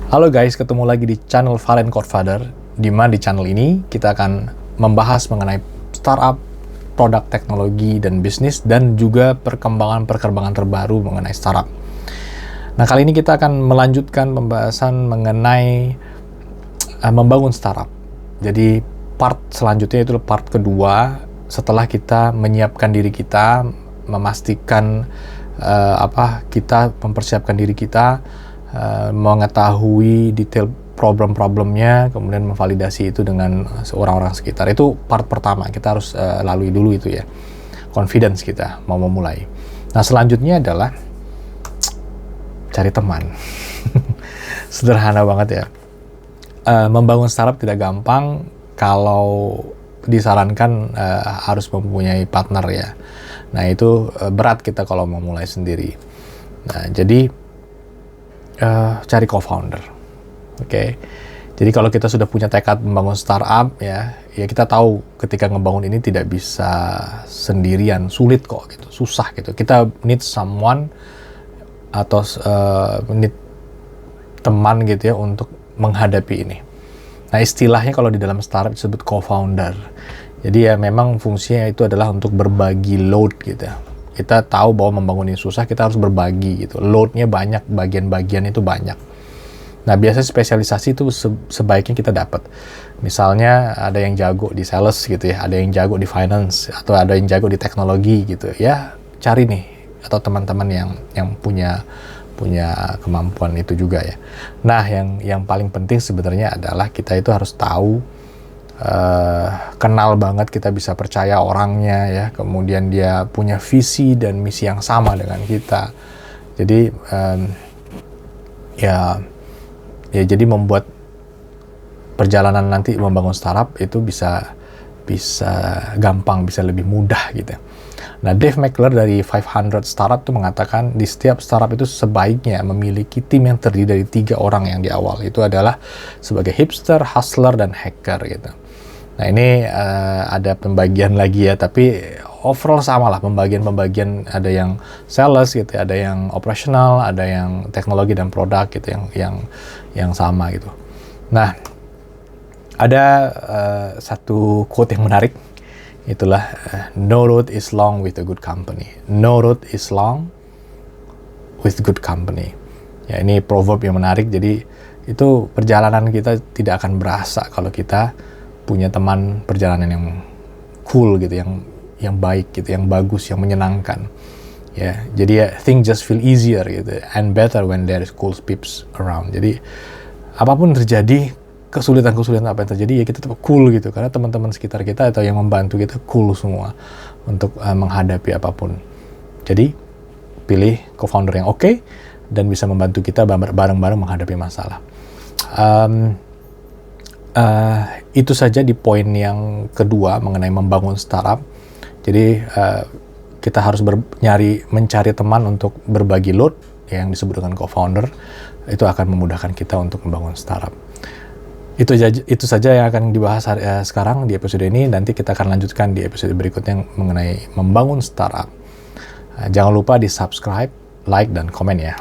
Halo guys, ketemu lagi di channel Valen Codfather, di mana di channel ini kita akan membahas mengenai startup, produk teknologi dan bisnis, dan juga perkembangan terbaru mengenai startup. Nah, kali ini kita akan melanjutkan pembahasan mengenai membangun startup. Jadi part selanjutnya itu part kedua setelah kita menyiapkan diri kita, memastikan kita mempersiapkan diri kita, mengetahui detail problem-problemnya, kemudian memvalidasi itu dengan orang-orang sekitar. Itu part pertama, kita harus lalui dulu itu ya, confidence kita mau memulai. Nah, selanjutnya adalah cari teman. Sederhana banget ya. Membangun startup tidak gampang. Kalau disarankan harus mempunyai partner ya. Nah, itu berat kita kalau mau mulai sendiri. Nah, jadi cari co-founder. Oke. Jadi kalau kita sudah punya tekad membangun startup ya kita tahu ketika ngebangun ini tidak bisa sendirian, sulit kok gitu, susah gitu. Kita need someone atau need teman gitu ya untuk menghadapi ini. Nah, istilahnya kalau di dalam startup disebut co-founder. Jadi ya memang fungsinya itu adalah untuk berbagi load gitu. Kita tahu bahwa membangun ini susah, kita harus berbagi gitu. Load-nya banyak, bagian-bagian itu banyak. Nah, biasanya spesialisasi itu sebaiknya kita dapat. Misalnya ada yang jago di sales gitu ya, ada yang jago di finance, atau ada yang jago di teknologi gitu. Ya, cari nih, atau teman-teman yang punya kemampuan itu juga ya. Nah, yang paling penting sebenarnya adalah kita itu harus tahu, kenal banget, kita bisa percaya orangnya ya, kemudian dia punya visi dan misi yang sama dengan kita. Jadi jadi membuat perjalanan nanti membangun startup itu bisa gampang, bisa lebih mudah gitu. Nah, Dave McClure dari 500 Startup itu mengatakan di setiap startup itu sebaiknya memiliki tim yang terdiri dari 3 orang yang di awal. Itu adalah sebagai hipster, hustler, dan hacker gitu. Nah, ini ada pembagian lagi ya, tapi overall sama lah pembagian, ada yang sales gitu, ada yang operational, ada yang teknologi dan produk gitu, yang sama gitu. Nah, ada satu quote yang menarik, itulah no road is long with a good company. No road is long with good company. Ya, ini proverb yang menarik. Jadi itu perjalanan kita tidak akan berasa kalau kita punya teman perjalanan yang cool gitu, yang baik gitu, yang bagus, yang menyenangkan. Ya, jadi ya, things just feel easier gitu, and better when there is cool peeps around. Jadi apapun terjadi, kesulitan apa yang terjadi ya kita tetap cool gitu, karena teman-teman sekitar kita atau yang membantu kita cool semua untuk menghadapi apapun. Jadi pilih co-founder yang oke dan bisa membantu kita bareng-bareng menghadapi masalah. Itu saja di poin yang kedua mengenai membangun startup. Jadi kita harus mencari teman untuk berbagi load yang disebut dengan co-founder. Itu akan memudahkan kita untuk membangun startup. Itu saja yang akan dibahas sekarang di episode ini. Nanti kita akan lanjutkan di episode berikutnya mengenai membangun startup. Jangan lupa di subscribe, like, dan komen ya.